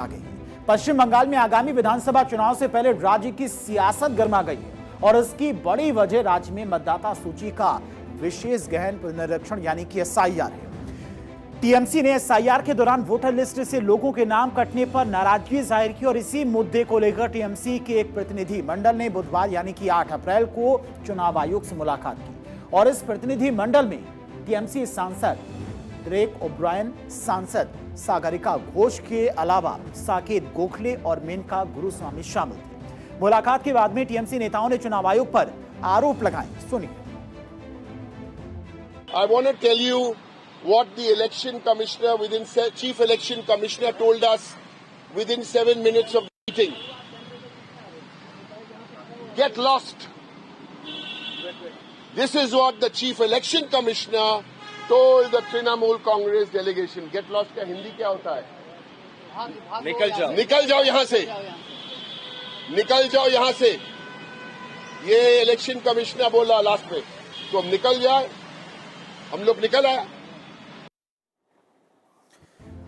आ गई है। पश्चिम बंगाल में आगामी विधानसभा चुनाव से पहले राज्य की सियासत गर्मा गई है और इसकी बड़ी वजह राज्य में मतदाता सूची का विशेष गहन पुनरीक्षण यानी कि एसआईआर है। टीएमसी ने एसआईआर के दौरान वोटर लिस्ट से लोगों के नाम कटने पर नाराजगी जाहिर की और इसी मुद्दे को लेकर टीएमसी के एक प्रतिनिधि मंडल ने बुधवार यानी कि 8 अप्रैल को चुनाव आयोग से मुलाकात की और इस प्रतिनिधि मंडल में टीएमसी सांसद डेरेक ओब्रायन, सांसद सागरिका घोष के अलावा साकेत गोखले और मेनका गुरुस्वामी शामिल थे। मुलाकात के बाद में टीएमसी नेताओं ने चुनाव आयोग पर आरोप लगाए। सुनिए। I want to tell you what the election commissioner chief election commissioner told us within 7 minutes of the meeting. Get lost. This is what the chief election commissioner told the Trinamool Congress delegation. Get lost का हिंदी क्या होता है? निकल जाओ यहाँ से, निकल जाओ यहाँ से। ये इलेक्शन कमिश्नर बोला लास्ट में, तो हम निकल जाए, हम लोग निकल आए।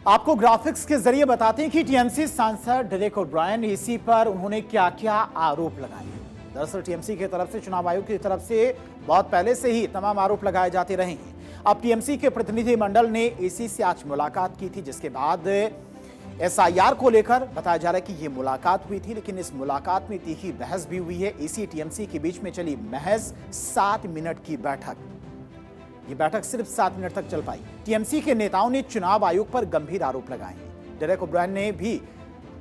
आपको ग्राफिक्स के जरिए बताते हैं कि टीएमसी सांसद डेरेक ओब्रायन इसी पर उन्होंने क्या क्या आरोप लगाए। दरअसल टीएमसी की तरफ से चुनाव आयोग की तरफ से बहुत पहले से ही तमाम आरोप लगाए जाते रहे हैं। अब टीएमसी के प्रतिनिधि मंडल ने ईसी से आज मुलाकात की थी, जिसके बाद एसआईआर को लेकर बताया जा रहा है कि ये मुलाकात हुई थी, लेकिन इस मुलाकात में तीखी बहस भी हुई है। ईसी टीएमसी के बीच में चली महज 7 मिनट की बैठक। ये बैठक सिर्फ 7 मिनट तक चल पाई। टीएमसी के नेताओं ने चुनाव आयोग पर गंभीर आरोप लगाए हैं। डेरेक ओब्रायन ने भी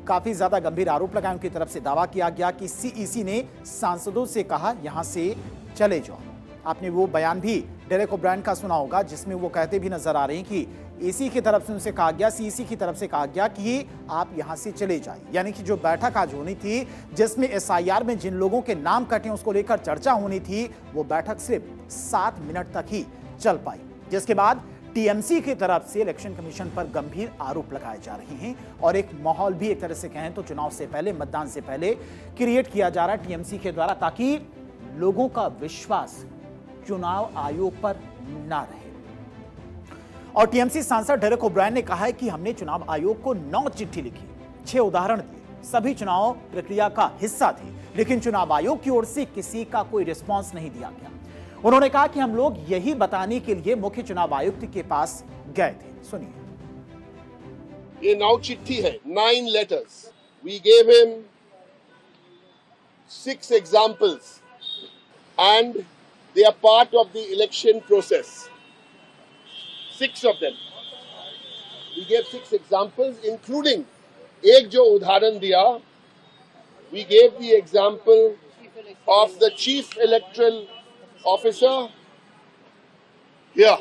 काफी ज्यादा गंभीर आरोप लगाए। उनकी तरफ से दावा किया गया कि सीईसी ने सांसदों से कहा यहां से चले जाओ। आपने वो बयान भी डेरेक ओब्रायन का सुना होगा, जिसमें वो कहते भी नजर आ रहे हैं कि ईसी की तरफ से उनसे कहा गया, सीईसी की तरफ से कहा गया कि आप यहां से चले जाइए। यानी कि जो बैठक आज होनी थी, जिसमें एसआईआर में जिन लोगों के नाम कटे उसको लेकर चर्चा होनी थी, वो बैठक सिर्फ 7 मिनट तक ही चल पाई, जिसके बाद टीएमसी की तरफ से इलेक्शन कमीशन पर गंभीर आरोप लगाए जा रहे हैं और एक माहौल भी एक तरह से कहें तो चुनाव से पहले, मतदान से पहले क्रिएट किया जा रहा है टीएमसी के द्वारा, ताकि लोगों का विश्वास चुनाव आयोग पर ना रहे। और टीएमसी सांसद डेरेक ओब्रायन ने कहा है कि हमने चुनाव आयोग को 9 चिट्ठी लिखी, 6 उदाहरण दिए, सभी चुनाव प्रक्रिया का हिस्सा थे, लेकिन चुनाव आयोग की ओर से किसी का कोई रिस्पांस नहीं दिया गया। उन्होंने कहा कि हम लोग यही बताने के लिए मुख्य चुनाव आयुक्त के पास गए थे। सुनिए। ये 9 चिट्ठी है, 9 letters. We gave him 6 examples and they are part of the election process. 6 of them. We gave 6 examples including एक जो उदाहरण दिया, we gave the example of the chief electoral officer here.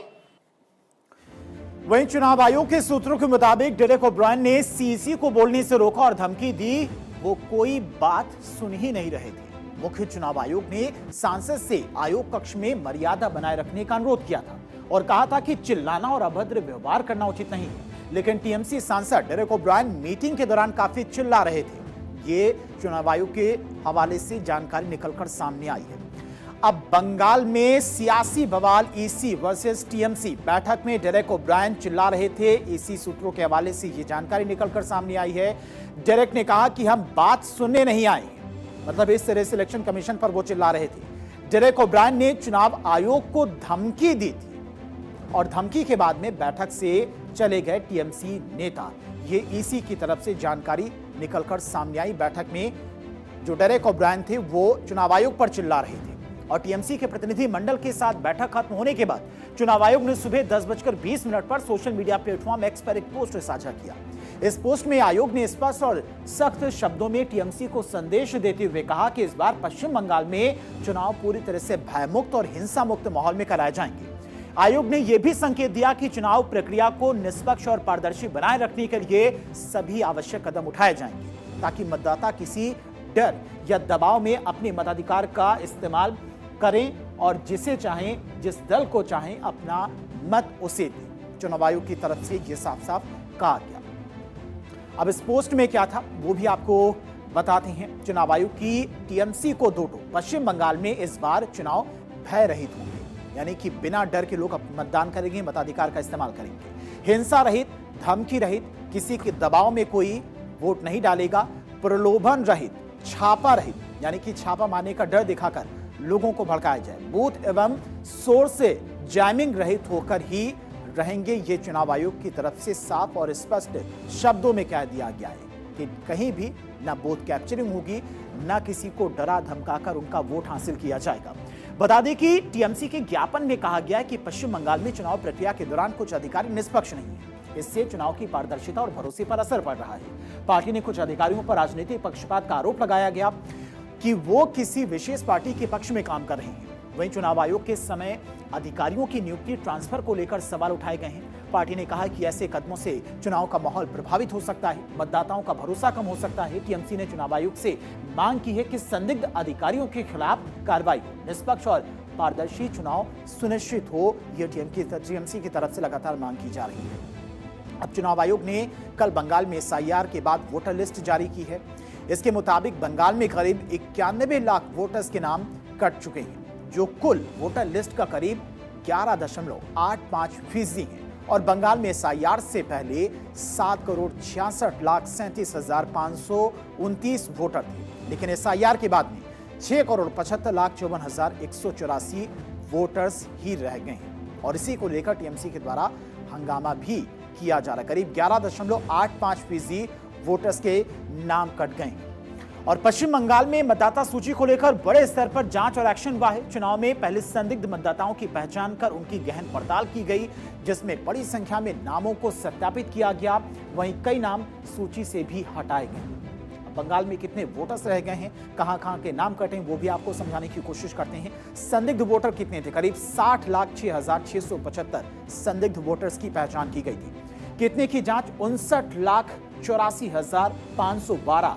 वहीं चुनाव आयोग के सूत्रों के मुताबिक डेरेक ओब्रायन ने सीईसी को बोलने से रोका और धमकी दी। वो कोई बात सुन ही नहीं रहे थे। मुख्य चुनाव आयोग ने सांसद से आयोग कक्ष में मर्यादा बनाए रखने का अनुरोध किया था और कहा था कि चिल्लाना और अभद्र व्यवहार करना उचित नहीं है। लेकिन टीएमसी सांसद डेरेक ओब्रायन मीटिंग के दौरान काफी चिल्ला रहे थे। ये चुनाव आयोग के हवाले से जानकारी निकलकर सामने आई है। अब बंगाल में सियासी बवाल, ईसी वर्सेस टीएमसी। बैठक में डेरेक ओब्रायन चिल्ला रहे थे। ईसी सूत्रों के हवाले से ये जानकारी निकलकर सामने आई है। डेरेक ने कहा कि हम बात सुनने नहीं आए, मतलब इस तरह से इलेक्शन कमीशन पर वो चिल्ला रहे थे। डेरेक ओब्रायन ने चुनाव आयोग को धमकी दी थी और धमकी के बाद में बैठक से चले गए टीएमसी नेता। ये ईसी की तरफ से जानकारी निकलकर सामने आई। बैठक में जो डेरेक ओब्रायन थे वो चुनाव आयोग पर चिल्ला रहे थे और टीएमसी के प्रतिनिधि मंडल के साथ बैठक खत्म होने के बाद चुनाव आयोग ने सुबह 10:20 पर सोशल मीडिया प्लेटफॉर्म एक्स पर एक पोस्ट साझा किया। इस पोस्ट में आयोग ने स्पष्ट और सख्त शब्दों में टीएमसी को संदेश देते हुए कहा कि इस बार पश्चिम बंगाल में चुनाव पूरी तरह से भयमुक्त और हिंसा मुक्त माहौल में कराए जाएंगे। आयोग ने यह भी संकेत दिया कि चुनाव प्रक्रिया को निष्पक्ष और पारदर्शी बनाए रखने के लिए सभी आवश्यक कदम उठाए जाएंगे, ताकि मतदाता किसी डर या दबाव में अपने मताधिकार का इस्तेमाल करें और जिसे चाहें, जिस दल को चाहें, अपना मत उसे दें। चुनाव आयोग की तरफ से यह साफ साफ कहा गया। अब इस पोस्ट में क्या था वो भी आपको बताते हैं। चुनाव आयोग की टीएमसी को 2 टोक। पश्चिम बंगाल में इस बार चुनाव भय रहित होंगे, यानी कि बिना डर के लोग मतदान करेंगे, मताधिकार का इस्तेमाल करेंगे। हिंसा रहित, धमकी रहित, किसी के दबाव में कोई वोट नहीं डालेगा, प्रलोभन रहित, छापा रहित, यानी कि छापा मारने का डर दिखाकर लोगों को भड़काया जाए, बूथ एवं सोर्स से जैमिंग रहित होकर ही रहेंगे। ये चुनाव आयोग की तरफ से साफ और स्पष्ट शब्दों में कह दिया गया है कि कहीं भी ना बूथ कैप्चरिंग होगी, ना किसी को डरा धमकाकर उनका वोट हासिल किया जाएगा। बता दें कि टीएमसी के ज्ञापन में कहा गया है कि पश्चिम बंगाल में चुनाव प्रक्रिया के दौरान कुछ अधिकारी निष्पक्ष नहीं है। इससे चुनाव की पारदर्शिता और भरोसे पर असर पड़ रहा है। पार्टी ने कुछ अधिकारियों पर राजनीतिक पक्षपात का आरोप लगाया गया कि वो किसी विशेष पार्टी के पक्ष में काम कर रहे हैं। वहीं चुनाव आयोग के समय अधिकारियों की नियुक्ति ट्रांसफर को लेकर सवाल उठाए गए हैं। पार्टी ने कहा कि ऐसे कदमों से चुनाव का माहौल प्रभावित हो सकता है, मतदाताओं का भरोसा कम हो सकता है। टीएमसी ने चुनाव आयोग से मांग की है कि संदिग्ध अधिकारियों के खिलाफ कार्रवाई हो, निष्पक्ष और पारदर्शी चुनाव सुनिश्चित हो। यह टीएमसी की तरफ से लगातार मांग की जा रही है। अब चुनाव आयोग ने कल बंगाल में एसआईआर के बाद वोटर लिस्ट जारी की है। इसके मुताबिक बंगाल में करीब 91 लाख वोटर्स के नाम कट चुके हैं, जो कुल वोटर लिस्ट का करीब 11.85% है। और बंगाल में एसआईआर से पहले 7,66,37,529 वोटर थे, लेकिन एसआईआर के बाद में 6,75,54,184 वोटर्स ही रह गए हैं। और इसी को लेकर टीएमसी के द्वारा हंगामा भी किया जा रहा है। करीब 11.85% वोटर्स के नाम कट गए हैं। और पश्चिम बंगाल में मतदाता सूची को लेकर बड़े स्तर पर जांच और एक्शन हुआ है। चुनाव में पहले संदिग्ध मतदाताओं की पहचान कर उनकी गहन पड़ताल की गई, जिसमें बड़ी संख्या में नामों को सत्यापित किया गया। वहीं कई नाम सूची से भी हटाए गए। बंगाल में कितने वोटर्स रह गए हैं, कहां के नाम कटे, वो भी आपको समझाने की कोशिश करते हैं। संदिग्ध वोटर कितने थे? करीब 60,06,675 संदिग्ध वोटर्स की पहचान की गई थी। कितने की जांच? 59,84,512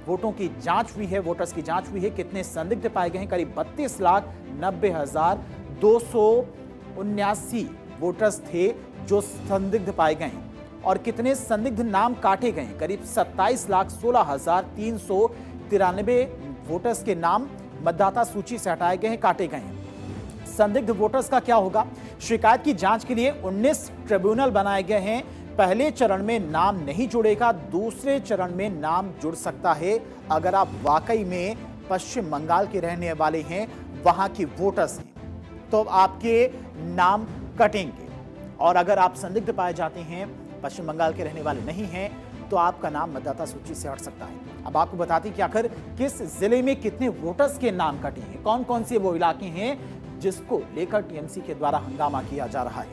वोटों की जांच हुई है, वोटर्स की जांच हुई है। कितने संदिग्ध पाए गए हैं? करीब 32,90,279 वोटर्स थे जो संदिग्ध पाए गए हैं। और कितने संदिग्ध नाम काटे गए हैं? करीब 27,16,393 वोटर्स के नाम मतदाता सूची से हटाए गए हैं, काटे गए हैं। संदिग्ध वोटर्स का क्या होगा? शिकायत की जांच के लिए 19 ट्रिब्यूनल बनाए गए हैं। पहले चरण में नाम नहीं जुड़ेगा, दूसरे चरण में नाम जुड़ सकता है अगर आप वाकई में पश्चिम बंगाल के रहने वाले हैं, वहां की वोटर्स हैं, तो आपके नाम कटेंगे। और अगर आप संदिग्ध पाए जाते हैं, पश्चिम बंगाल के रहने वाले नहीं हैं, तो आपका नाम मतदाता सूची से हट सकता है। अब आपको बताते हैं कि आखिर किस जिले में कितने वोटर्स के नाम कटे हैं, कौन कौन से वो इलाके हैं जिसको लेकर टीएमसी के द्वारा हंगामा किया जा रहा है।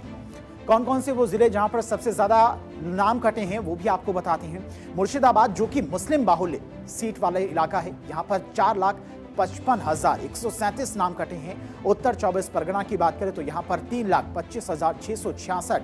कौन कौन से वो जिले जहां पर सबसे ज्यादा नाम कटे हैं, वो भी आपको बताते हैं। मुर्शिदाबाद, जो कि मुस्लिम बाहुल्य सीट वाला इलाका है, यहां पर 4,55,137 नाम कटे हैं। उत्तर 24 परगना की बात करें तो यहां पर 3,25,666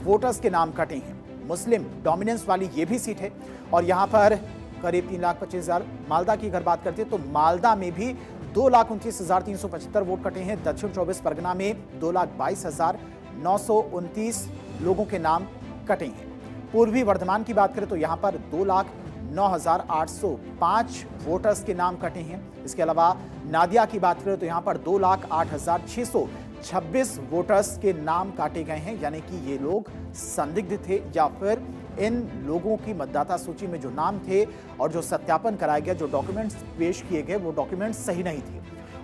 वोटर्स के नाम कटे हैं। मुस्लिम डोमिनेंस वाली ये भी सीट है और यहां पर करीब 3,25,000। मालदा की अगर बात करते हैं तो मालदा में भी 2,29,375 वोट कटे हैं। दक्षिण 24 परगना में 2,22,929 लोगों के नाम कटे हैं। पूर्वी वर्धमान की बात करें तो यहां पर 2,09,805 वोटर्स के नाम कटे हैं। इसके अलावा नादिया की बात करें तो यहां पर 2,08,626 वोटर्स के नाम काटे गए हैं, यानी कि ये लोग संदिग्ध थे या फिर इन लोगों की मतदाता सूची में जो नाम थे और जो सत्यापन कराया गया, जो डॉक्यूमेंट्स पेश किए गए, वो डॉक्यूमेंट्स सही नहीं थे।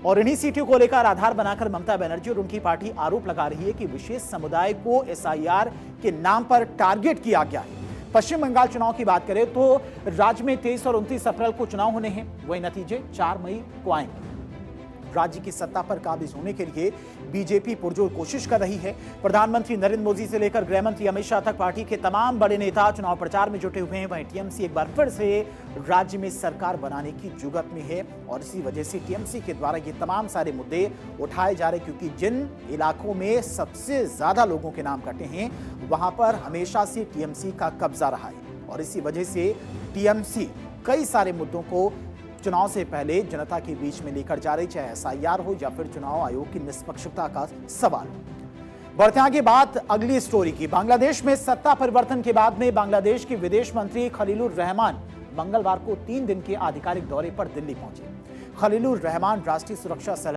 और इन्हीं सीटों को लेकर आधार बनाकर ममता बनर्जी और उनकी पार्टी आरोप लगा रही है कि विशेष समुदाय को एसआईआर के नाम पर टारगेट किया गया है। पश्चिम बंगाल चुनाव की बात करें तो राज्य में 23 और 29 अप्रैल को चुनाव होने हैं, वही नतीजे 4 मई को आएंगे। राज्य की सत्ता पर काबिज होने के लिए बीजेपी पुरजोर कोशिश कर रही है। प्रधानमंत्री नरेंद्र मोदी से लेकर गृह मंत्री अमित शाह तक पार्टी के तमाम बड़े नेता चुनाव प्रचार में जुटे हुए हैं। वहीं टीएमसी एक बार फिर से राज्य में सरकार बनाने की जुगत में है और इसी वजह से टीएमसी के द्वारा ये तमाम सारे मुद्दे उठाए जा रहे, क्योंकि जिन इलाकों में सबसे ज्यादा लोगों के नाम कटे हैं वहां पर हमेशा से टीएमसी का कब्जा रहा है और इसी वजह से टीएमसी कई सारे मुद्दों को चुनाव से पहले जनता के बीच में लेकर जा रही, चाहे एसआईआर हो या फिर चुनाव आयोग की निष्पक्षता का सवाल हो। बढ़ते आगे बात अगली स्टोरी की। बांग्लादेश में सत्ता परिवर्तन के बाद में बांग्लादेश के विदेश मंत्री खलीलुर रहमान मंगलवार को 3 दिन के आधिकारिक दौरे पर दिल्ली पहुंचे। खलीलुर रहमान राष्ट्रीय सुरक्षा